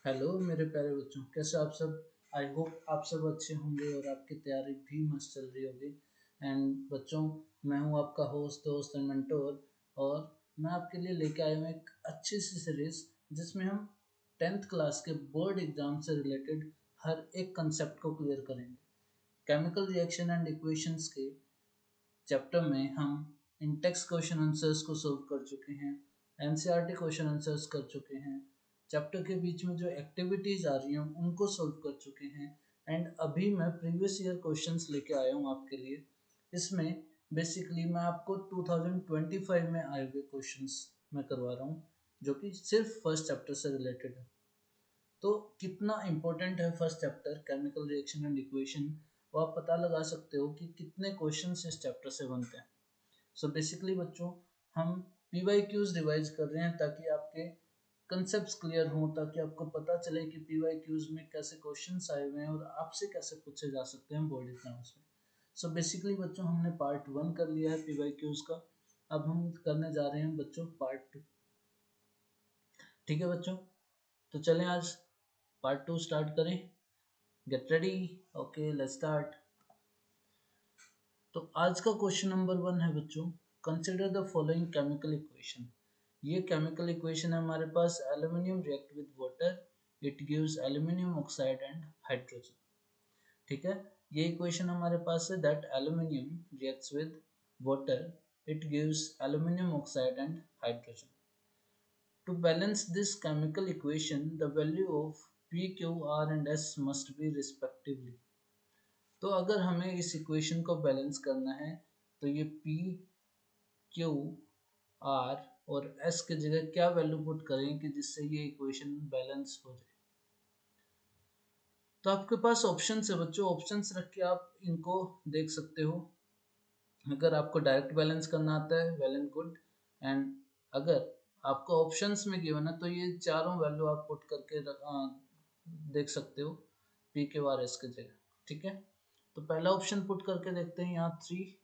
Hello मेरे प्यारे बच्चों, कैसे आप सब। आई होप आप सब अच्छे होंगे और आपकी तैयारी भी मस्त चल रही होगी। एंड बच्चों, मैं हूं आपका होस्ट दोस्त एंड मेंटोर। और मैं आपके लिए लेके आया हूं एक अच्छी सी सीरीज जिसमें हम 10th क्लास के बोर्ड एग्जाम से रिलेटेड हर एक कंसेप्ट को क्लियर करेंगे। केमिकल रिएक्शन एंड इक्वेशंस के चैप्टर में हम इंटेक्स क्वेश्चन आंसर्स को सॉल्व कर चुके हैं, एनसीईआरटी क्वेश्चन आंसर्स कर चुके हैं, चैप्टर के बीच में जो एक्टिविटीज आ रही हैं उनको सॉल्व कर चुके हैं। एंड अभी मैं प्रीवियस ईयर क्वेश्चंस लेके आया हूँ आपके लिए। इसमें बेसिकली मैं आपको 2025 में आए हुए क्वेश्चंस मैं करवा रहा हूँ, जो कि सिर्फ फर्स्ट चैप्टर से रिलेटेड है। तो कितना इम्पोर्टेंट है first chapter chemical reaction and equation, वो आप पता लगा सकते हो कि कितने क्वेश्चंस इस चैप्टर से बनते हैं। सो बेसिकली बच्चों, हम पीवाईक्यूज रिवाइज कर रहे हैं ताकि आपके कंसेप्ट्स क्लियर हों, ताकि आपको पता चले कि पीवाईक्यूज में कैसे क्वेश्चंस आए हुए हैं और आपसे कैसे पूछे जा सकते हैं बोर्ड एग्जाम्स में। सो बेसिकली बच्चों, हमने पार्ट 1 कर लिया है पीवाईक्यूज का। अब हम करने जा रहे हैं बच्चों पार्ट 2। ठीक है बच्चों, तो चलें आज पार्ट 2 स्टार्ट करें। Get ready. Okay, let's start. तो आज का क्वेश्चन नंबर 1 है बच्चों, consider the following chemical equation. ये केमिकल इक्वेशन है हमारे पास, aluminium react with water, it gives aluminium oxide and hydrogen. ठीक है, ये इक्वेशन हमारे पास है, that aluminium reacts with water, it gives aluminium oxide and hydrogen. To balance this chemical equation, the value of P, Q, R and S must be respectively। तो अगर हमें इस इक्वेशन को बैलेंस करना है तो ये P, Q, R और S की जगह क्या वैल्यू पुट करें कि जिससे ये इक्वेशन बैलेंस हो जाए। तो आपके पास ऑप्शंस है बच्चों, ऑप्शंस रख के आप इनको देख सकते हो। अगर आपको डायरेक्ट बैलेंस करना आता है, वेल एंड गुड। एंड अगर आपको ऑप्शंस में गिवन है तो ये चारों वैल्यू आप पुट करके देख सकते हो पी के आर एस की जगह। ठीक है, तो पहला ऑप्शन पुट करके देखते हैं, यहाँ 3।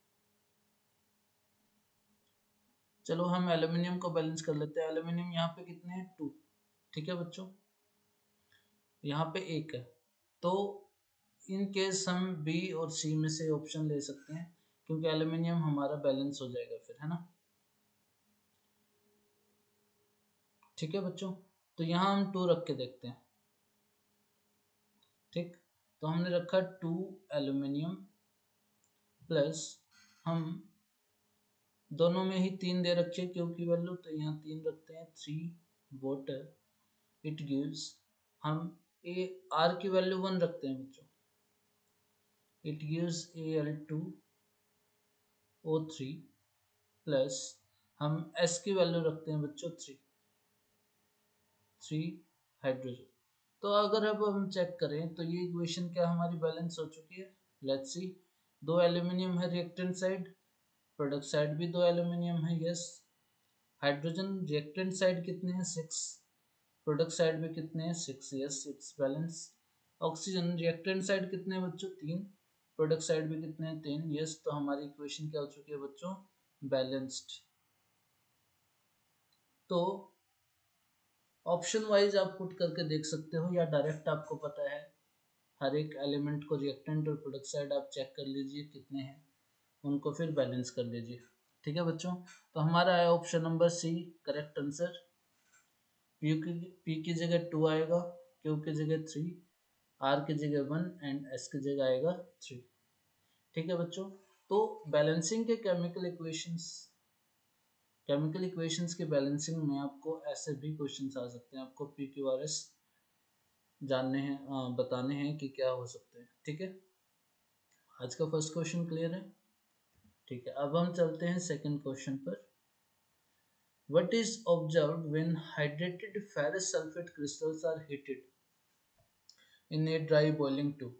चलो हम एल्यूमिनियम को बैलेंस कर लेते हैं। एल्यूमिनियम यहाँ पे कितने हैं, 2। ठीक है बच्चों, यहाँ पे 1 है। तो इन केस हम बी और सी में से ऑप्शन ले सकते हैं, क्योंकि एल्यूमिनियम हमारा बैलेंस हो जाएगा फिर, है ना। ठीक है बच्चों, तो यहाँ हम 2 रख के देखते हैं। ठीक, तो हमने रखा 2 एल्यूमिनियम प्लस, हम दोनों में ही 3 दे रखे क्योंकि वैल्यू, तो यहाँ 3 रखते हैं, 3 वाटर, इट गिव्स, हम ए आर की वैल्यू 1 रखते हैं बच्चों, इट गिव्स Al2O3 प्लस, हम एस की वैल्यू रखते हैं बच्चों 3 हाइड्रोजन। तो अगर अब हम चेक करें तो ये इक्वेशन क्या हमारी बैलेंस हो चुकी है। लेट्स सी, 2 एल्यूमिनियम है रिएक्टेंट साइड, प्रोडक्ट साइड भी 2 एल्यूमिनियम है, यस। हाइड्रोजन रिएक्टेंट साइड कितने हैं, 6। प्रोडक्ट साइड में कितने हैं, 6, yes, it's balance. Oxygen reactant side कितने हैं बच्चों, 3। प्रोडक्ट साइड भी कितने हैं, 3, यस। तो हमारी इक्वेशन क्या हो चुकी है बच्चों, बैलेंस्ड। तो ऑप्शन वाइज आप पुट करके देख सकते हो, या डायरेक्ट आपको पता है हर एक एलिमेंट को, रिएक्टेंट और प्रोडक्ट साइड आप चेक कर लीजिए कितने हैं, उनको फिर बैलेंस कर लीजिए। ठीक है बच्चों, तो हमारा है option number C correct answer. P की जगह 2 आएगा, क्यू की जगह 3, आर की जगह 1 एंड एस की जगह आएगा 3। ठीक है बच्चों, तो बैलेंसिंग के केमिकल इक्वेशंस के बैलेंसिंग में आपको ऐसे भी क्वेश्चंस आ सकते हैं, आपको पी क्यू आर एस जानने हैं, बताने हैं कि क्या हो सकते हैं। ठीक है, आज का फर्स्ट क्वेश्चन क्लियर है। ठीक है, अब हम चलते हैं सेकंड क्वेश्चन पर। What is observed when hydrated ferrous sulfate crystals are heated in a dry boiling tube?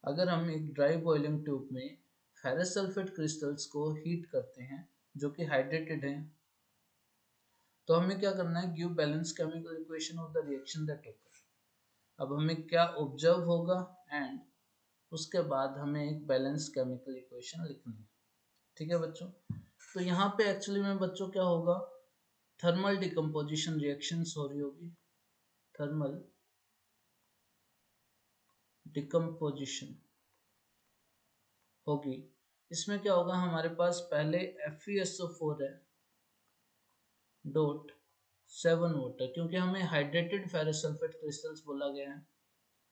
अगर हम एक ड्राई बॉइलिंग ट्यूब में फेरस सल्फेट क्रिस्टल्स को हीट करते हैं जो कि हाइड्रेटेड हैं, तो हमें क्या करना है, give balance chemical equation of the reaction that occur। अब हमें क्या ऑब्जर्व होगा एंड उसके बाद हमें एक बैलेंस केमिकल इक्वेशन लिखनी है। ठीक है बच्चों, तो यहाँ पे एक्चुअली में बच्चों क्या होगा, थर्मल डिकम्पोजिशन रिएक्शंस हो रही होगी, थर्मल डिकम्पोजिशन होगी। इसमें क्या होगा, हमारे पास पहले FeSO4 है डॉट 7 वाटर, क्योंकि हमें हाइड्रेटेड फेरस सल्फेट क्रिस्टल्स बोला गया है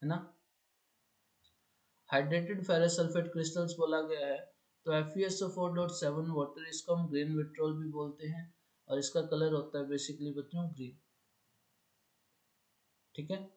ना, हाइड्रेटेड फेरस सल्फेट क्रिस्टल्स बोला गया है। तो FeSO4.7 वाटर, इसको हम ग्रीन विट्रोल भी बोलते हैं और इसका कलर होता है बेसिकली बच्चों ग्रीन। ठीक है,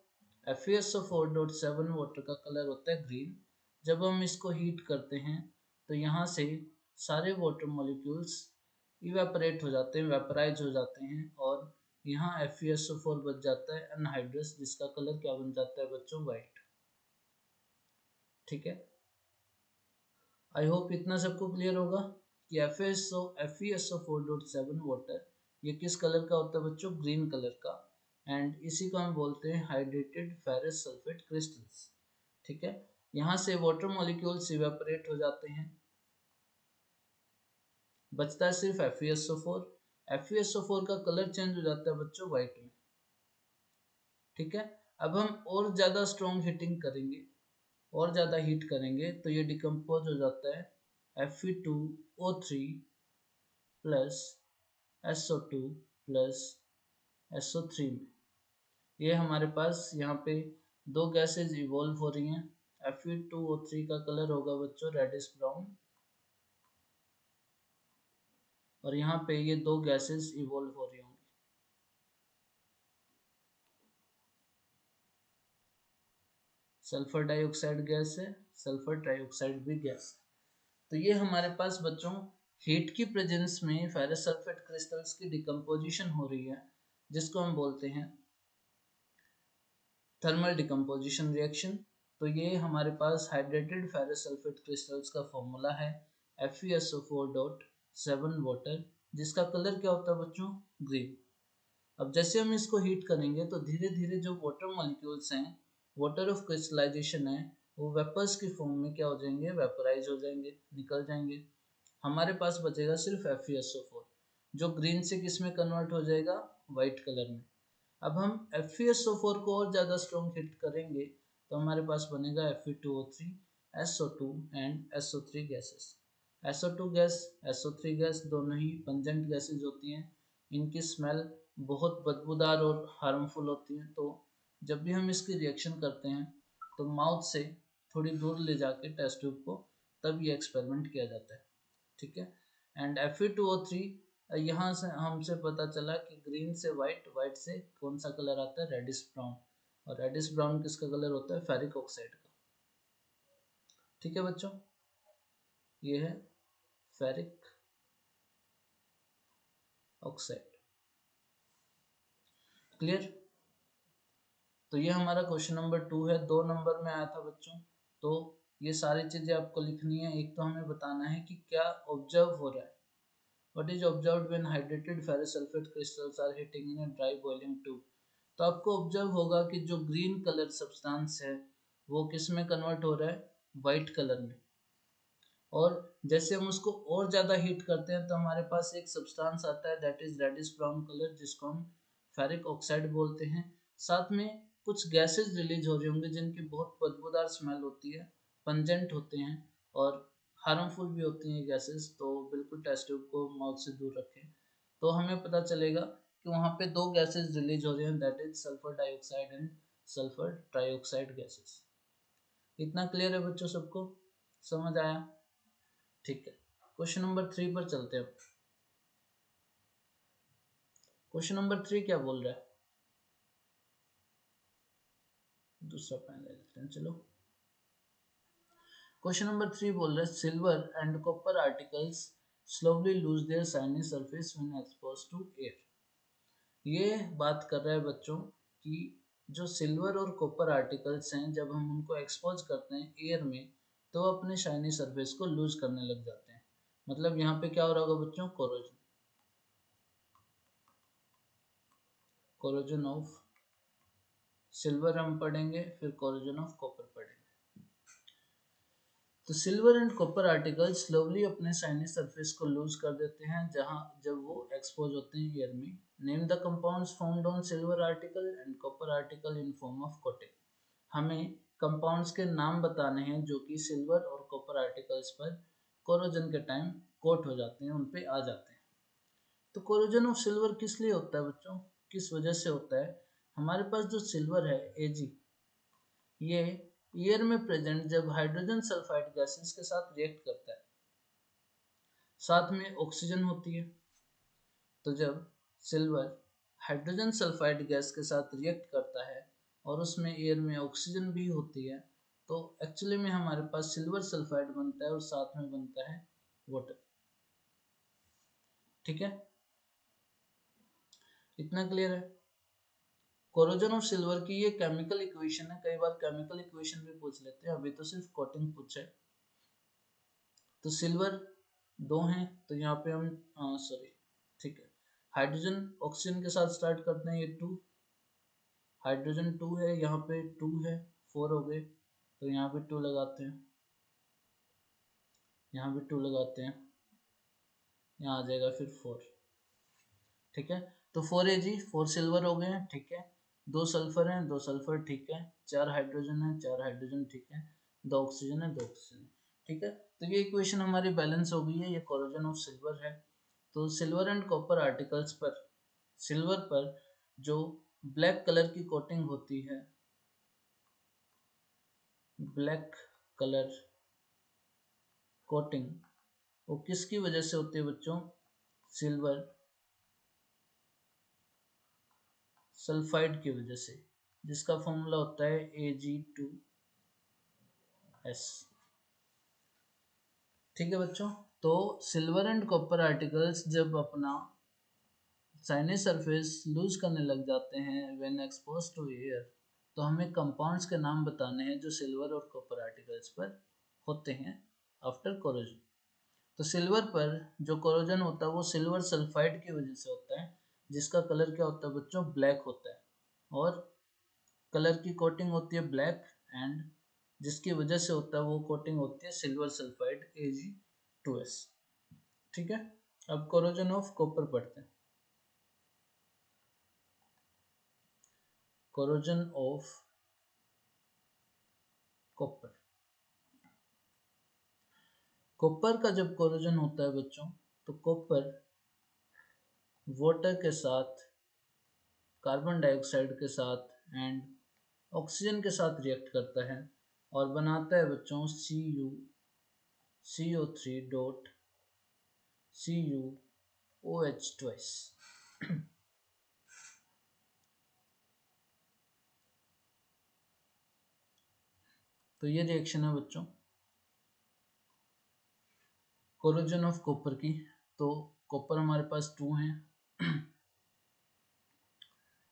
FeSO4.7 वाटर का कलर होता है ग्रीन। जब हम इसको हीट करते हैं तो यहाँ से सारे वाटर मॉलिक्यूल्स इवेपोरेट हो जाते हैं, वेपराइज हो जाते हैं और यहाँ FeSO4 बच जाता है अनहाइड्रस, जिसका कलर क्या बन जाता है बच्चों, वाइट। ठीक है, आई होप इतना सबको क्लियर होगा कि FeSO4.7 वाटर ये किस कलर का होता है बच्चों, ग्रीन कलर का, एंड इसी को हम बोलते हैं हाइड्रेटेड फेरस सल्फेट क्रिस्टल्स। ठीक है, यहाँ से वाटर मॉलिक्यूल्स इवेपोरेट हो जाते हैं, बचता है सिर्फ FeSO4। FeSO4 का कलर चेंज हो जाता है बच्चों व्हाइट में। ठीक है, अब हम और ज़्यादा स्ट्रॉन्ग हीटिंग करेंगे, और ज़्यादा हीट करेंगे तो ये डिकम्पोज हो जाता है Fe2O3 plus SO2 plus SO3 में। ये हमारे पास यहाँ पे दो गैसेज इवॉल्व हो रही हैं। Fe2O3 का कलर होगा बच्चों रेडिश ब्राउन, और यहाँ पे ये दो गैसेस इवॉल्व हो रही होंगी। सल्फर डाइऑक्साइड गैस है, सल्फर ट्राइऑक्साइड भी गैस है। तो ये हमारे पास बच्चों हीट की प्रेजेंस में फेरस सल्फेट क्रिस्टल्स की डिकम्पोजिशन हो रही है, जिसको हम बोलते हैं थर्मल डिकम्पोजिशन रिएक्शन। तो ये हमारे पास हाइड्रेटेड फेरस सल्फेट क्रिस्टल्स का फॉर्मूला है FeSO4.7 वाटर, जिसका कलर क्या होता है बच्चों, ग्रीन। अब जैसे हम इसको हीट करेंगे तो धीरे धीरे जो वाटर मॉलिक्यूल्स हैं, वाटर ऑफ क्रिस्टलाइजेशन है, वो वेपर्स की फॉर्म में क्या हो जाएंगे, वेपराइज हो जाएंगे, निकल जाएंगे। हमारे पास बचेगा सिर्फ FeSO4, जो ग्रीन से किस में कन्वर्ट हो जाएगा, वाइट कलर में। अब हम FeSO4 को और ज़्यादा स्ट्रॉन्ग हिट करेंगे तो हमारे पास बनेगा Fe2O3, SO2 and SO3 gases. SO2 gas, SO3 gas दोनों ही पंजेंट गैसेज होती हैं, इनकी स्मेल बहुत बदबूदार और हार्मफुल होती है। तो जब भी हम इसकी रिएक्शन करते हैं तो माउथ से थोड़ी दूर ले जाके टेस्ट ट्यूब को, तब ये एक्सपेरिमेंट किया जाता है। ठीक है, एंड Fe2O3, यहाँ से हमसे पता चला कि ग्रीन से वाइट, वाइट से कौन सा कलर आता है, रेडिश ब्राउन, और रेडिश ब्राउन किसका कलर होता है, फेरिक ऑक्साइड का। ठीक है बच्चों, ये है फेरिक ऑक्साइड। क्लियर? तो ये हमारा क्वेश्चन नंबर 2 है, 2 नंबर में आया था बच्चों। तो ये सारी चीजें आपको लिखनी है। एक तो हमें बताना है कि क्या ऑब्जर्व हो रहा है, what is observed when hydrated ferrous sulphate crystals are heating in a dry boiling tube. तो आपको ऑब्जर्व होगा कि जो ग्रीन कलर सब्सटेंस है वो किस में कन्वर्ट हो रहा है, वाइट कलर में। और जैसे हम उसको और ज़्यादा हीट करते हैं तो हमारे पास एक सब्सटेंस आता है that is reddish brown colour, जिसको हम फेरिक ऑक्साइड बोलते हैं। साथ में कुछ गैसेस रिलीज हो रही होंगी जिनकी बहुत बदबूदार स्मेल होती है, पंजेंट होते हैं और हार्मफुल भी होती हैं गैसेस। तो बिल्कुल टेस्ट ट्यूब को माउथ से दूर रखें, तो हमें पता चलेगा कि वहाँ पे दो गैसेस रिलीज हो रही हैं, that is sulphur dioxide and sulphur trioxide gases. इतना क्लियर है बच्चों, सबको समझ आया? ठीक है, क्वेश्चन नंबर 3 पर चलते हैं। क्वेश्चन नंबर 3 क्या बोल रहा है, दूसरा पेन ले लेते हैं। चलो, क्वेश्चन नंबर 3 बोल रहा है silver and copper articles slowly lose their shiny surface when exposed to air. ये बात कर रहा है बच्चों कि जो सिल्वर और कॉपर आर्टिकल्स हैं, जब हम उनको एक्सपोज करते हैं एयर में तो अपने शाइनी सरफेस को लूज करने लग जाते हैं। मतलब यहाँ पे क्या हो रहा होगा बच्चों, कोरोजन, कोरोजन ऑफ सिल्वर हम पढ़ेंगे, फिर कोरोजन ऑफ कॉपर पढ़ेंगे। तो silver and copper article slowly अपने शाइनी सरफेस को लूज कर देते हैं जहां जब वो एक्सपोज होते हैं एयर में। Name the compounds found on silver article and copper article in form of coating. हमें कंपाउंड्स के नाम बताने हैं जो कि सिल्वर और कॉपर आर्टिकल्स पर कोरोजन के टाइम कोट हो जाते हैं, उन पे आ जाते हैं। तो कोरोजन ऑफ सिल्वर किस लिए होता है बच्चों, किस वजह से होता है? हमारे पास जो सिल्वर है Ag, ये एयर में प्रेजेंट जब हाइड्रोजन सल्फाइड गैसेस के साथ रिएक्ट करता है, साथ में ऑक्सीजन होती है। तो जब सिल्वर हाइड्रोजन सल्फाइड गैस के साथ रिएक्ट करता है और उसमें एयर में ऑक्सीजन भी होती है, तो एक्चुअली में हमारे पास सिल्वर सल्फाइड बनता है और साथ में बनता है वाटर। ठीक है, इतना क्लियर है? कोरोजन ऑफ सिल्वर की ये केमिकल इक्वेशन है, कई बार केमिकल इक्वेशन भी पूछ लेते हैं, अभी तो सिर्फ कोटिंग पूछे। तो सिल्वर दो हैं, तो यहाँ पे हम सॉरी, ठीक है, हाइड्रोजन ऑक्सीजन के साथ स्टार्ट करते हैं, ये 2, हाइड्रोजन 2 है, यहाँ पे 2 है, 4 हो गए, तो यहाँ पे 2 लगाते हैं, यहाँ पे 2 लगाते हैं, यहाँ आ जाएगा फिर 4। ठीक है, तो 4Ag 4 सिल्वर हो गए हैं, ठीक है, 2 सल्फर हैं, 2 सल्फर, ठीक है, 4 हाइड्रोजन है, 4 हाइड्रोजन, ठीक है, 2 ऑक्सीजन है, 2 ऑक्सीजन, ठीक है। तो ये इक्वेशन हमारी बैलेंस हो गई है, ये कोरोजन ऑफ सिल्वर है। तो सिल्वर एंड कॉपर आर्टिकल्स पर, सिल्वर पर जो ब्लैक कलर की कोटिंग होती है, ब्लैक कलर कोटिंग, वो किसकी वजह से होती है बच्चों? सिल्वर सल्फाइड की वजह से, जिसका फॉर्मूला होता है Ag2S। ठीक है बच्चों, तो सिल्वर एंड कॉपर आर्टिकल्स जब अपना शाइनी सरफेस लूज करने लग जाते हैं व्हेन एक्सपोज टू एयर, तो हमें कंपाउंड्स के नाम बताने हैं जो सिल्वर और कॉपर आर्टिकल्स पर होते हैं आफ्टर कोरोजन। तो सिल्वर पर जो कोरोजन होता है वो सिल्वर सल्फाइड की वजह से होता है, जिसका कलर क्या होता है बच्चों? ब्लैक होता है, और कलर की कोटिंग होती है ब्लैक, एंड जिसकी वजह से होता है वो कोटिंग होती है सिल्वर सल्फाइड Ag2S। ठीक है, अब कोरोजन ऑफ कॉपर पढ़ते हैं। कोरोजन ऑफ कॉपर, कॉपर का जब कोरोजन होता है बच्चों, तो कॉपर वाटर के साथ, कार्बन डाइऑक्साइड के साथ एंड ऑक्सीजन के साथ रिएक्ट करता है और बनाता है बच्चों CO3 डॉट CuOH ट्वाइस। तो ये रिएक्शन है बच्चों कोरोजन ऑफ कॉपर की। तो कॉपर हमारे पास 2 हैं,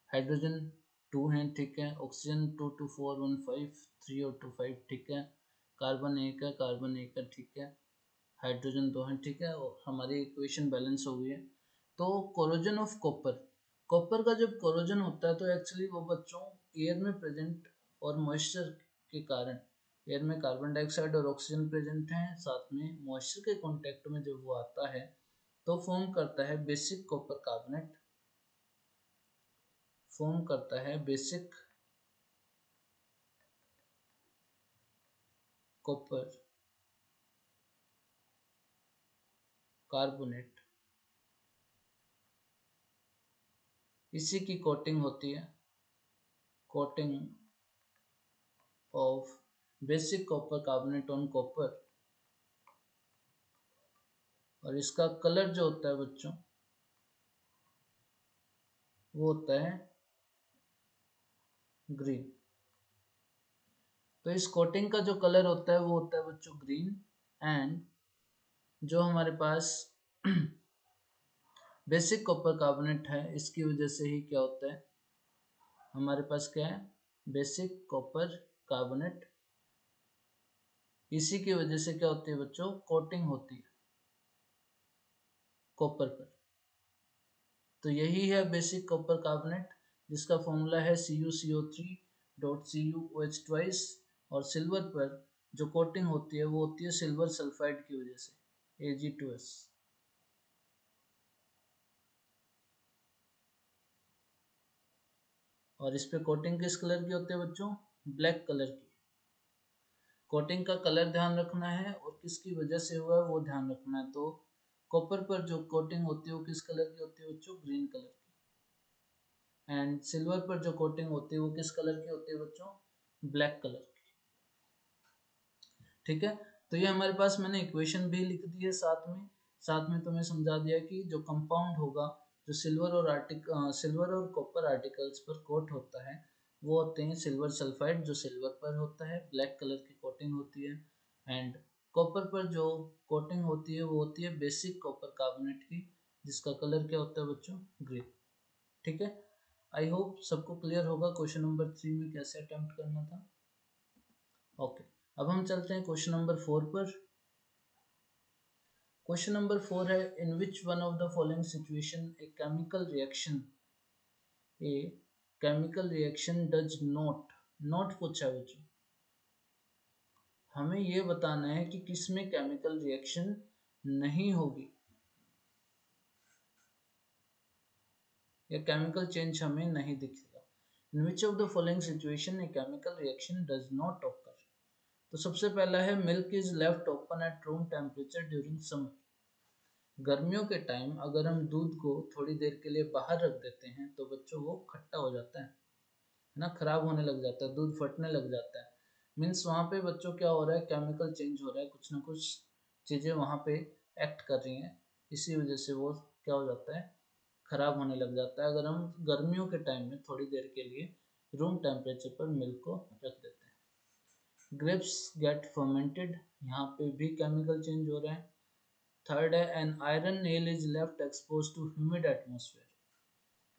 हाइड्रोजन 2 हैं, ठीक है, ऑक्सीजन 2 2 4 1 5 3 और 2 5, ठीक है, कार्बन 1 है, कार्बन 1 है, ठीक है, हाइड्रोजन 2 है, ठीक है, और हमारी इक्वेशन बैलेंस हो गई है। तो कोरोजन ऑफ कॉपर, कॉपर का जब कोरोजन होता है तो एक्चुअली वो बच्चों एयर में प्रेजेंट और मॉइस्चर के कारण, एयर में कार्बन डाइऑक्साइड और ऑक्सीजन प्रेजेंट हैं, साथ में मॉइस्चर के कांटेक्ट में जब वो आता है तो फॉर्म करता है बेसिक कॉपर कार्बोनेट, फॉर्म करता है बेसिक कॉपर कार्बोनेट। इसी की कोटिंग होती है, coating of basic copper carbonate on copper, और इसका कलर जो होता है बच्चों वो होता है ग्रीन। तो इस कोटिंग का जो कलर होता है वो होता है बच्चों ग्रीन, एंड जो हमारे पास बेसिक कॉपर कार्बोनेट है इसकी वजह से ही क्या होता है, हमारे पास क्या है? बेसिक कॉपर कार्बोनेट, इसी की वजह से क्या होती है बच्चों? कोटिंग होती है कॉपर पर। तो यही है बेसिक कॉपर कार्बोनेट, जिसका फॉर्मूला है CuCO3 डॉट CuOH ट्वाइस, और सिल्वर पर जो कोटिंग होती है वो होती है सिल्वर सल्फाइड की वजह से Ag2S। और इस पे कोटिंग किस कलर की होती है बच्चों? ब्लैक कलर की। कोटिंग का कलर ध्यान रखना है और किसकी वजह से हुआ है वो ध्यान रखना है। तो कॉपर पर जो कोटिंग होती है वो किस कलर की होती है बच्चों? ग्रीन कलर की। एंड सिल्वर पर जो कोटिंग होती है वो किस कलर की होती है बच्चों? ब्लैक कलर की। ठीक है, तो ये हमारे पास मैंने इक्वेशन भी लिख दी है साथ में तुम्हें समझा दिया कि जो कंपाउंड होगा जो सिल्वर और कॉपर आर्टिकल्स पर कोट होता है वो होते हैं सिल्वर सल्फाइड, जो सिल्वर पर होता है, ब्लैक कलर की कोटिंग होती है। एंड कॉपर पर जो कोटिंग होती है वो होती है बेसिक कॉपर कार्बोनेट की, जिसका कलर क्या होता है बच्चों? ग्रीन। ठीक है, आई होप सबको क्लियर होगा क्वेश्चन नंबर 3 में कैसे अटेम्प्ट करना था। ओके, अब हम चलते हैं क्वेश्चन नंबर 4 पर। क्वेश्चन नंबर 4 है, in which one of the following situation a chemical reaction does not पूछा है बच्चों। हमें ये बताना है कि किसमें केमिकल रिएक्शन नहीं होगी या केमिकल चेंज हमें नहीं दिखेगा। In which of the following situation a chemical reaction does not occur. तो सबसे पहला है, milk is left open at room temperature during summer. गर्मियों के टाइम अगर हम दूध को थोड़ी देर के लिए बाहर रख देते हैं तो बच्चों वो खट्टा हो जाता है ना, खराब होने लग जाता है, दूध फटने लग जाता है। मीन्स वहाँ पे बच्चों क्या हो रहा है? केमिकल चेंज हो रहा है, कुछ ना कुछ चीज़ें वहाँ पे एक्ट कर रही हैं, इसी वजह से वो क्या हो जाता है? खराब होने लग जाता है अगर हम गर्मियों के टाइम में थोड़ी देर के लिए रूम टेम्परेचर पर मिल्क को रख देते हैं। ग्रेप्स गेट फर्मेंटेड, यहाँ पे भी केमिकल चेंज हो रहा है। थर्ड है, an iron nail is left expose to humid atmosphere.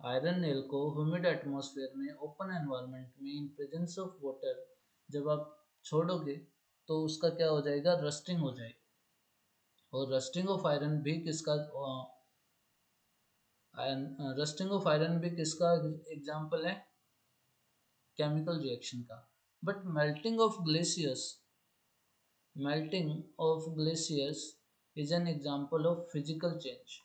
Iron nail को ह्यूमिड एटमोसफेयर में ओपन एनवायरनमेंट में इन प्रेजेंस ऑफ वाटर जब आप छोड़ोगे तो उसका क्या हो जाएगा? रस्टिंग हो जाएगी। और रस्टिंग ऑफ आयरन भी किसका एग्जाम्पल है? केमिकल रिएक्शन का। But melting of glaciers is an example of physical change.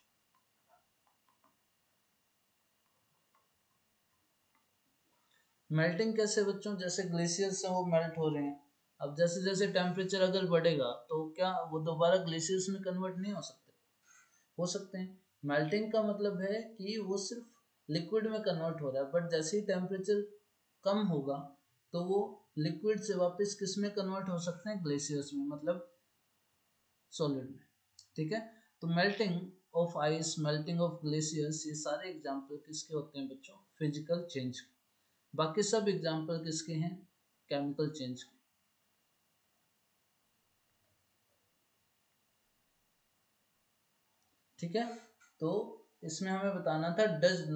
Melting कैसे बच्चों? जैसे ग्लेशियर से वो मेल्ट हो रहे हैं, अब जैसे जैसे टेम्परेचर अगर बढ़ेगा तो क्या वो दोबारा ग्लेशियर्स में कन्वर्ट नहीं हो सकते? हो सकते हैं। मेल्टिंग का मतलब है कि वो सिर्फ लिक्विड में कन्वर्ट हो रहा है, बट जैसे ही टेम्परेचर कम होगा तो वो लिक्विड से वापस किस में कन्वर्ट हो सकते हैं? ग्लेशियर्स में, मतलब सॉलिड में। ठीक है, तो melting of ice, melting of glaciers, ये सारे एग्जाम्पल किसके होते हैं बच्चों? Physical change. बाकी सब एग्जाम्पल किसके हैं? केमिकल चेंज के। ठीक है, तो इसमें हमें बताना था डज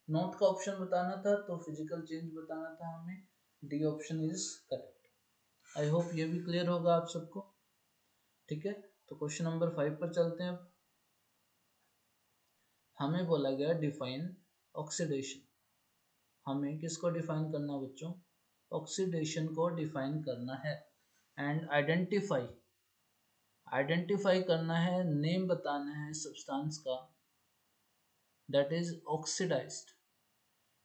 नॉट का ऑप्शन बताना था, तो फिजिकल चेंज बताना था हमें। D option is correct. I hope ये भी क्लियर होगा आप सबको। ठीक है, तो क्वेश्चन नंबर 5 पर चलते हैं। अब हमें बोला गया डिफाइन ऑक्सीडेशन। हमें किसको डिफाइन करना बच्चों? ऑक्सीडेशन को डिफाइन करना है। एंड आइडेंटिफाई करना है, नेम बताना है सब्सटेंस का that is oxidised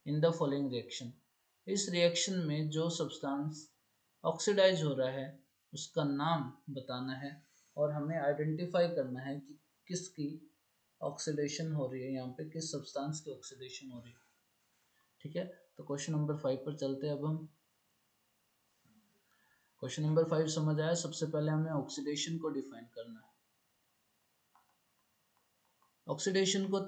in the following reaction. इस रिएक्शन में जो सब्सटेंस ऑक्सीडाइज हो रहा है उसका नाम बताना है और हमें आइडेंटिफाई करना है कि किसकी ऑक्सीडेशन हो रही है, यहाँ पे किस सब्सटेंस की ऑक्सीडेशन हो रही है। ठीक है, तो क्वेश्चन नंबर 5 पर चलते हैं अब हम। क्वेश्चन नंबर 5 समझ आया? सबसे पहले हमें ऑक्सीडेशन को डिफाइन करना है। ऑक्सीडेशन को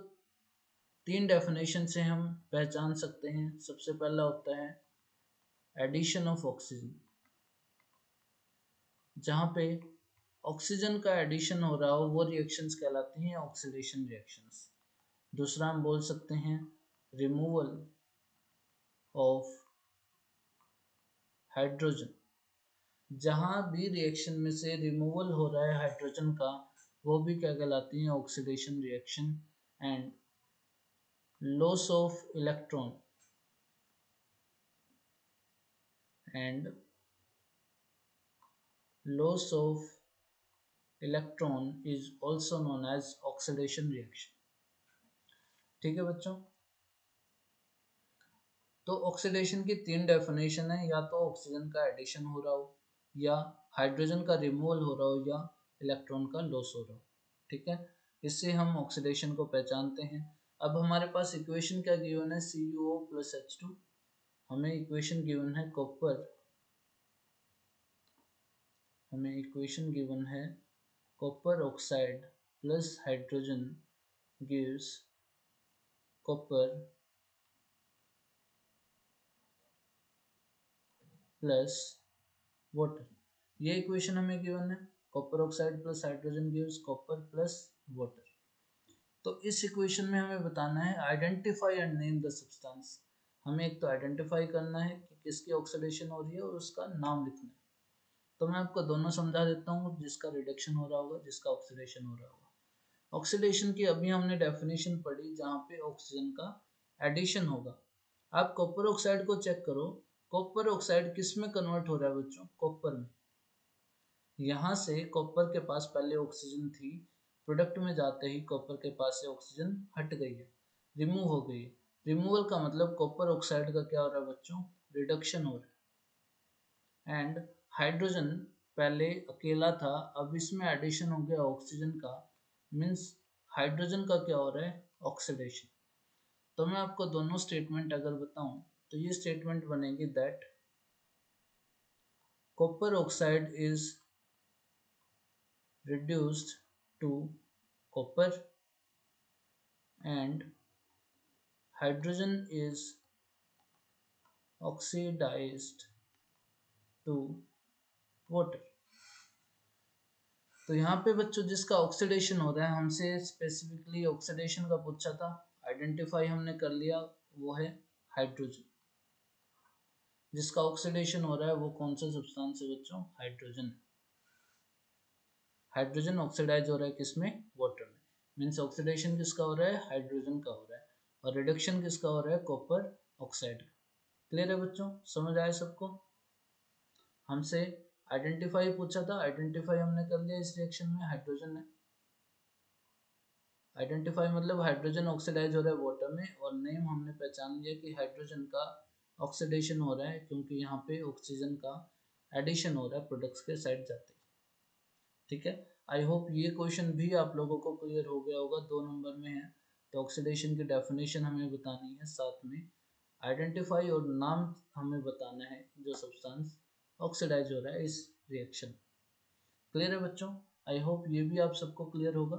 3 डेफिनेशन से हम पहचान सकते हैं। सबसे पहला होता है एडिशन ऑफ ऑक्सीजन, जहाँ पे ऑक्सीजन का एडिशन हो रहा हो वो रिएक्शंस कहलाती हैं ऑक्सीडेशन रिएक्शंस। दूसरा हम बोल सकते हैं रिमूवल ऑफ हाइड्रोजन, जहाँ भी रिएक्शन में से रिमूवल हो रहा है हाइड्रोजन का वो भी क्या कहलाती है? Oxidation reaction. And loss of electron and loss of electron is also known as oxidation reaction। ठीक है बच्चों, तो ऑक्सीडेशन की तीन डेफिनेशन है, या तो ऑक्सीजन का एडिशन हो रहा हो, या हाइड्रोजन का रिमूवल हो रहा हो, या इलेक्ट्रॉन का लॉस हो रहा हो। ठीक है, इससे हम ऑक्सीडेशन को पहचानते हैं। अब हमारे पास इक्वेशन क्या गिवन है, CuO प्लस H2। हमें इक्वेशन गिवन है कॉपर, हमें इक्वेशन गिवन है copper oxide plus hydrogen gives copper plus water. ये इक्वेशन हमें गिवन है, copper oxide plus hydrogen gives copper plus water. तो इस इक्वेशन में हमें बताना है identify and name the substance. हमें एक तो आइडेंटिफाई करना है कि किसकी ऑक्सीडेशन हो रही है और उसका नाम लिखना है। तो मैं आपको दोनों समझा देता हूँ, जिसका रिडक्शन हो रहा होगा, जिसका ऑक्सीडेशन हो रहा होगा। ऑक्सीडेशन की अभी हमने डेफिनेशन पढ़ी, जहाँ पे ऑक्सीजन का एडिशन होगा। आप कॉपर ऑक्साइड को चेक करो, कॉपर ऑक्साइड किस में कन्वर्ट हो रहा है बच्चों, कॉपर में। यहाँ से कॉपर के पास पहले ऑक्सीजन थी, प्रोडक्ट में जाते ही कॉपर के पास से ऑक्सीजन हट गई है, रिमूव हो गई है। रिमूवल का मतलब कॉपर ऑक्साइड का क्या हो रहा है बच्चों, रिडक्शन हो रहा है। एंड हाइड्रोजन पहले अकेला था, अब इसमें एडिशन हो गया ऑक्सीजन का, मीन्स हाइड्रोजन का क्या हो रहा है, ऑक्सीडेशन। तो मैं आपको दोनों स्टेटमेंट अगर बताऊं, तो ये स्टेटमेंट बनेगी that copper oxide is reduced to copper and hydrogen is oxidized to water। तो यहाँ पे बच्चों जिसका ऑक्सीडेशन हो रहा है, हमसे स्पेसिफिकली ऑक्सीडेशन का पूछा था, आइडेंटिफाई हमने कर लिया, वो है हाइड्रोजन। जिसका ऑक्सीडेशन हो रहा है वो कौन सा सब्सटेंस है बच्चों, हाइड्रोजन। हाइड्रोजन ऑक्सीडाइज हो रहा है किसमें, वाटर में। मीन्स ऑक्सीडेशन किसका हो रहा है, हाइड्रोजन का हो रहा है, और रिडक्शन किसका हो रहा है, कॉपर ऑक्साइड का। क्लियर है बच्चों, समझ आया सबको। हमसे आइडेंटिफाई पूछा था, आइडेंटिफाई हमने कर लिया इस रिएक्शन में, हाइड्रोजन ने। आइडेंटिफाई मतलब हाइड्रोजन ऑक्सीडाइज हो रहा है वाटर में, और नेम हमने पहचान लिया कि हाइड्रोजन का ऑक्सीडेशन हो रहा है, क्योंकि यहाँ पे ऑक्सीजन का एडिशन हो रहा है प्रोडक्ट्स के साइड जाते ही। ठीक है, आई होप ये क्वेश्चन भी आप लोगों को क्लियर हो गया होगा, 2 नंबर में है। तो ऑक्सीडेशन की डेफिनेशन हमें बतानी है, साथ में आइडेंटिफाई और नाम हमें बताना है जो सब्सटेंस ऑक्सीडाइज हो रहा है इस रिएक्शन। क्लियर है बच्चों, आई होप ये भी आप सबको क्लियर होगा।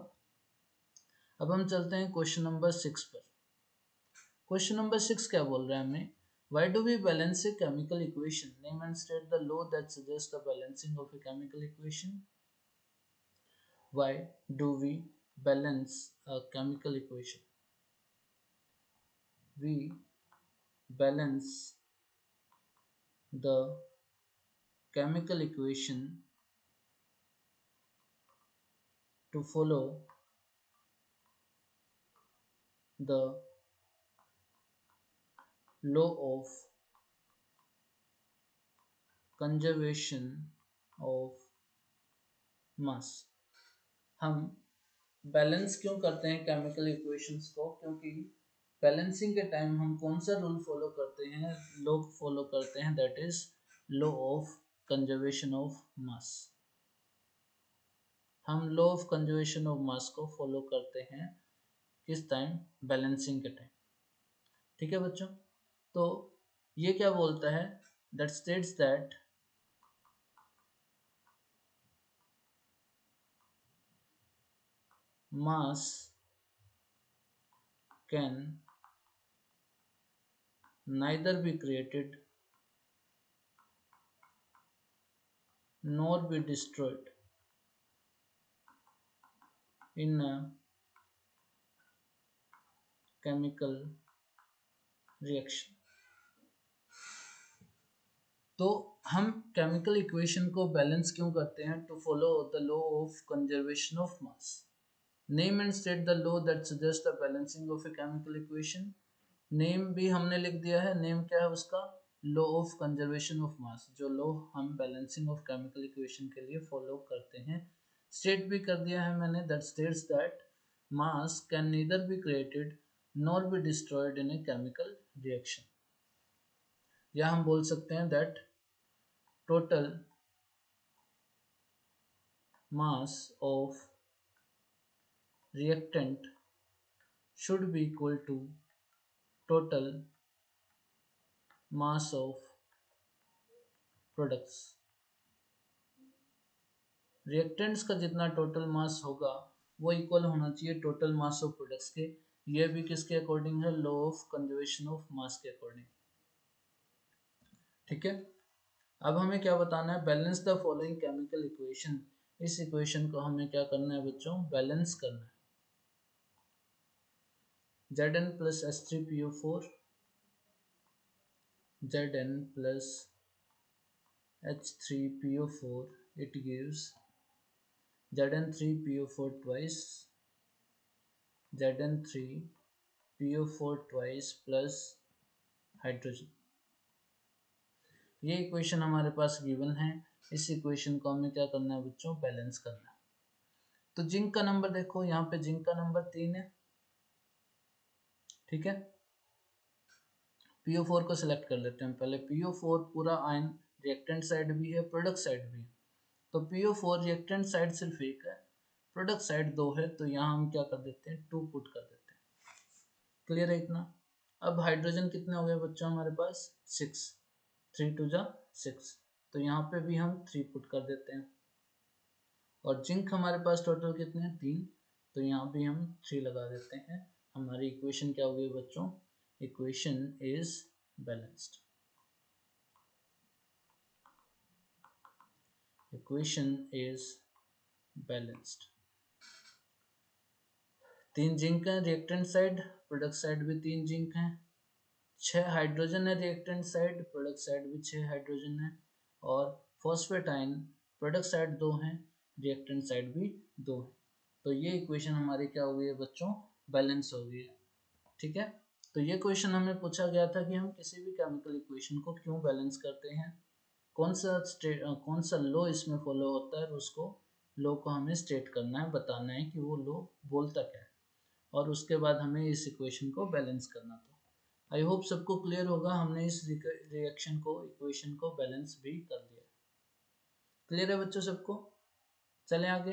अब हम चलते हैं क्वेश्चन नंबर 6 पर। क्वेश्चन नंबर 6 क्या बोल रहा है हमें, why do we balance a chemical equation, name and state the law that suggests the balancing of a chemical equation। Why do we balance a chemical equation? We balance the chemical equation to follow the law of conservation of mass। हम balance क्यों करते हैं chemical equations को, क्योंकि balancing के time हम कौन सा रूल फॉलो करते हैं, लॉ फॉलो करते हैं, that is law of conservation of mass. हम law of conservation of mass को फॉलो करते हैं किस टाइम, बैलेंसिंग के टाइम। ठीक है बच्चों, तो ये क्या बोलता है, that states that mass can neither be created nor be destroyed in a chemical reaction। तो हम केमिकल इक्वेशन को बैलेंस क्यों करते हैं, to follow the law of conservation of mass. Name and state the law that suggest the balancing of a chemical equation. Name भी हमने लिख दिया है, नेम क्या है उसका, law of conservation of mass, जो लॉ हम बैलेंसिंग ऑफ केमिकल इक्वेशन के लिए फॉलो करते हैं। स्टेट भी कर दिया है मैंने, that states that mass can neither be created nor be destroyed in A chemical reaction. या हम बोल सकते हैं that total mass of reactant should be equal to total mass of products. Reactants का जितना टोटल मास होगा वो equal होना चाहिए टोटल मास ऑफ प्रोडक्ट्स के। ये भी किसके अकॉर्डिंग है? लॉ ऑफ कंजर्वेशन ऑफ मास के अकॉर्डिंग। ठीक है, अब हमें क्या बताना है? Balance the following chemical equation. इस इक्वेशन को हमें क्या करना है बच्चों? बैलेंस करना है। Zn plus H3PO4 Zn plus H3PO4 it gives Zn3PO4 twice Zn3PO4 twice plus hydrogen. ये इक्वेशन हमारे पास गिवन है। इस इक्वेशन को हमें क्या करना है बच्चों? बैलेंस करना है। तो जिंक का नंबर देखो, यहाँ पे जिंक का नंबर 3 है। ठीक है, PO4 को सिलेक्ट कर लेते हैं पहले। PO4 पूरा आयन रिएक्टेंट साइड भी है, प्रोडक्ट साइड भी है। तो PO4 रिएक्टेंट साइड सिर्फ एक है, प्रोडक्ट साइड 2 है, तो यहाँ हम क्या कर देते हैं? 2 पुट कर देते हैं। क्लियर है इतना? अब हाइड्रोजन कितने हो गए बच्चों हमारे पास? 6, 3 2 जा 6, तो यहाँ पे भी हम 3 पुट कर देते हैं। और जिंक हमारे पास टोटल कितने हैं? 3, तो यहाँ भी हम 3 लगा देते हैं। हमारी इक्वेशन क्या हो गई बच्चों? Equation is balanced. Equation is balanced. 3 zinc है रिएक्टेंट साइड, प्रोडक्ट साइड भी 3 जिंक है। 6 हाइड्रोजन है रिएक्टेंट साइड, प्रोडक्ट साइड भी 6 हाइड्रोजन है। और फॉस्फेट आयन प्रोडक्ट साइड 2 है, रिएक्टेंट साइड भी 2 है। तो ये इक्वेशन हमारी क्या हो गई है बच्चों? बैलेंस हो गई है। ठीक है, तो ये क्वेश्चन हमें पूछा गया था कि हम किसी भी केमिकल इक्वेशन को क्यों बैलेंस करते हैं, कौन सा लॉ इसमें फॉलो होता है, और उसको लॉ को हमें स्टेट करना है, बताना है कि वो लॉ बोलता क्या है, और उसके बाद हमें इस इक्वेशन को बैलेंस करना था। आई होप सबको क्लियर होगा। हमने इस रिएक्शन को, इक्वेशन को बैलेंस भी कर दिया। क्लियर है बच्चों सबको? चलें आगे।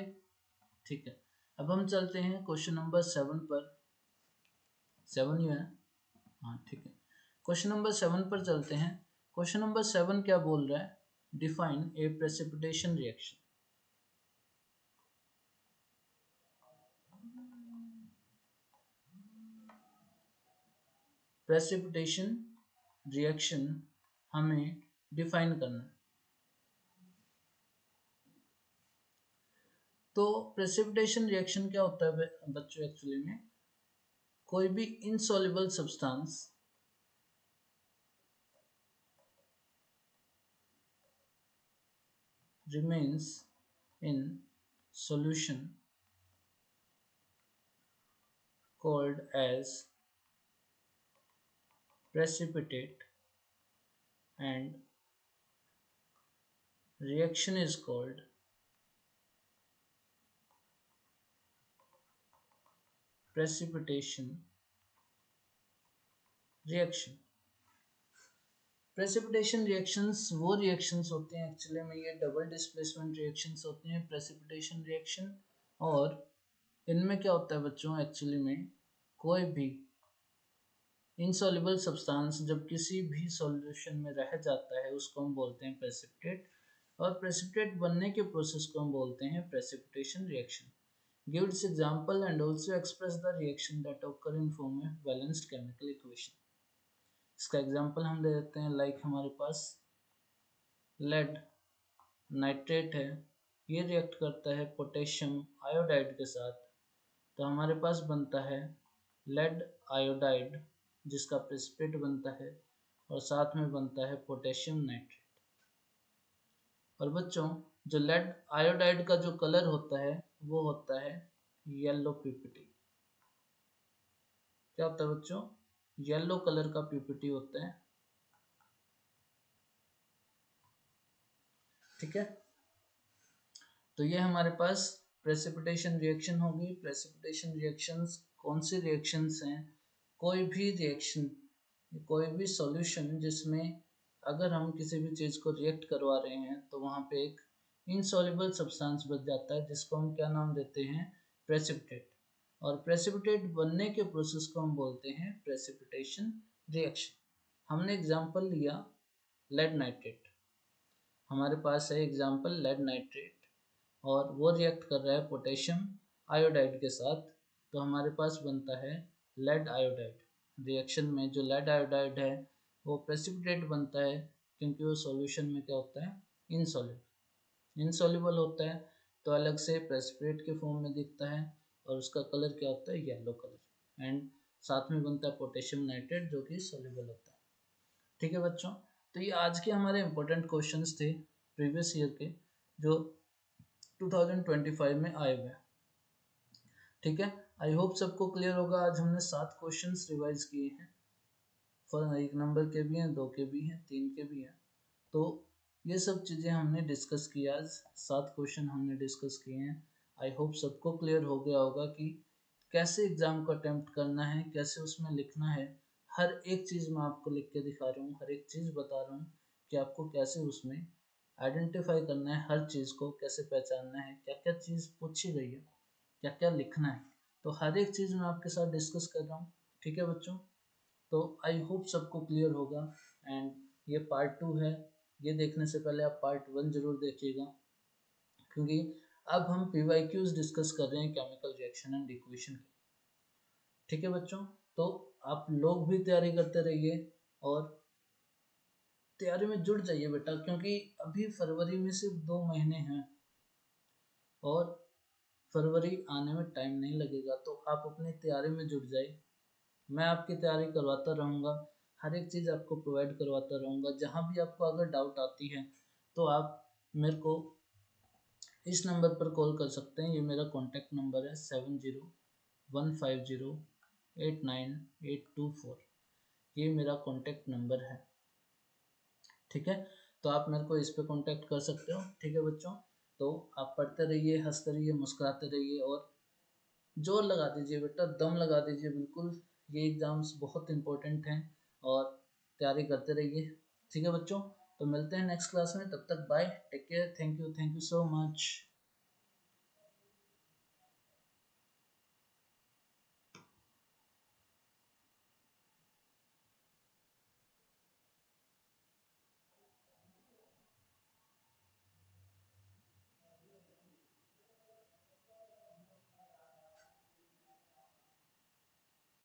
ठीक है, अब हम चलते हैं क्वेश्चन नंबर 7 पर। 7 ही है, हाँ ठीक है। क्वेश्चन नंबर 7 पर चलते हैं। क्वेश्चन नंबर 7 क्या बोल रहा है? Define a precipitation reaction. Precipitation reaction हमें डिफाइन करना है। तो प्रेसिपिटेशन रिएक्शन क्या होता है बच्चों? एक्चुअली में कोई भी insoluble substance remains in solution called as precipitate and reaction is called precipitation reaction। Precipitation reactions वो रिएक्शंस होते हैं, एक्चुअली में ये डबल डिस्प्लेसमेंट रिएक्शंस होते हैं प्रेसिपिटेशन रिएक्शन। और इनमें क्या होता है बच्चों? एक्चुअली में कोई भी इनसॉल्युबल सब्सटेंस जब किसी भी सॉल्यूशन में रह जाता है उसको हम बोलते हैं प्रेसिपिटेट, और प्रेसिपिटेट बनने के प्रोसेस को हम बोलते हैं precipitation reaction. Give its example and also express the reaction that occur in form of balanced chemical equation। इसका एग्जांपल हम दे देते हैं, लाइक हमारे पास लेड नाइट्रेट है, ये रिएक्ट करता है पोटेशियम आयोडाइड के साथ, तो हमारे पास बनता है लेड आयोडाइड जिसका प्रेसिपिटेट बनता है, और साथ में बनता है पोटेशियम नाइट्रेट। और बच्चों जो लेड आयोडाइड का जो कलर होता है वो होता है येलो पीपीटी। क्या होता है बच्चों? येलो कलर का पीपीटी होता है। ठीक है, तो ये हमारे पास प्रेसिपिटेशन रिएक्शन होगी। प्रेसिपिटेशन रिएक्शंस कौन सी रिएक्शंस हैं? कोई भी रिएक्शन, कोई भी सॉल्यूशन जिसमें अगर हम किसी भी चीज़ को रिएक्ट करवा रहे हैं तो वहाँ पे एक इनसॉल्युबल सब्सटेंस बच जाता है जिसको हम क्या नाम देते हैं, प्रेसिपिटेट। और प्रेसिपिटेट बनने के प्रोसेस को हम बोलते हैं प्रेसिपिटेशन रिएक्शन। हमने एग्जांपल लिया लेड नाइट्रेट, हमारे पास है एग्जांपल लेड नाइट्रेट और वो रिएक्ट कर रहा है पोटेशियम आयोडाइड के साथ, तो हमारे पास बनता है लेड आयोडाइड। रिएक्शन में जो लेड आयोडाइड है वो प्रेसिपिटेट बनता है क्योंकि वो सॉल्यूशन में क्या होता है, इनसॉल्युबल होता है, तो अलग से प्रेसिपिटेट के फॉर्म में दिखता है और उसका कलर क्या होता है, येलो कलर। एंड साथ में बनता है पोटेशियम नाइट्रेट जो कि सॉल्युबल होता है। ठीक है बच्चों, तो ये आज के हमारे इंपॉर्टेंट क्वेश्चंस थे प्रीवियस ईयर के जो 2025 में आए हुए हैं। ठीक है, आई होप सबको क्लियर होगा। आज हमने 7 क्वेश्चंस रिवाइज किए हैं, फॉर 1 नंबर के भी हैं, 2 के भी हैं, 3 के भी हैं। तो ये सब चीज़ें हमने डिस्कस किया, आज 7 क्वेश्चन हमने डिस्कस किए हैं। आई होप सबको क्लियर हो गया होगा कि कैसे एग्ज़ाम को अटेम्प्ट करना है, कैसे उसमें लिखना है। हर एक चीज़ मैं आपको लिख के दिखा रहा हूँ, हर एक चीज़ बता रहा हूँ कि आपको कैसे उसमें आइडेंटिफाई करना है, हर चीज़ को कैसे पहचानना है, क्या क्या चीज़ पूछी गई है, क्या क्या लिखना है। तो हर एक चीज़ मैं आपके साथ डिस्कस कर रहा हूँ। ठीक है बच्चों, तो आई होप सबको क्लियर होगा। एंड ये पार्ट 2 है, ये देखने से पहले आप पार्ट 1 जरूर देखिएगा, क्योंकि अब हम PYQs डिस्कस कर रहे हैं केमिकल रिएक्शन एंड इक्वेशन की। ठीक है बच्चों, तो आप लोग भी तैयारी करते रहिए और तैयारी में जुट जाइए बेटा, क्योंकि अभी फरवरी में सिर्फ 2 महीने हैं और फरवरी आने में टाइम नहीं लगेगा, तो आप अपनी तैयारी में जुट जाइए। मैं आपकी तैयारी करवाता रहूँगा, हर एक चीज़ आपको प्रोवाइड करवाता रहूँगा। जहाँ भी आपको अगर डाउट आती है तो आप मेरे को इस नंबर पर कॉल कर सकते हैं, ये मेरा कॉन्टैक्ट नंबर है 7015089824। ये मेरा कॉन्टैक्ट नंबर है। ठीक है, तो आप मेरे को इस पे कांटेक्ट कर सकते हो। ठीक है बच्चों, तो आप पढ़ते रहिए, हंसते रहिए, मुस्कुराते रहिए और जोर लगा दीजिए बेटा, दम लगा दीजिए बिल्कुल। ये एग्ज़ाम्स बहुत इंपॉर्टेंट हैं और तैयारी करते रहिए। ठीक है बच्चों, तो मिलते हैं नेक्स्ट क्लास में, तब तक bye, take care, thank you so much.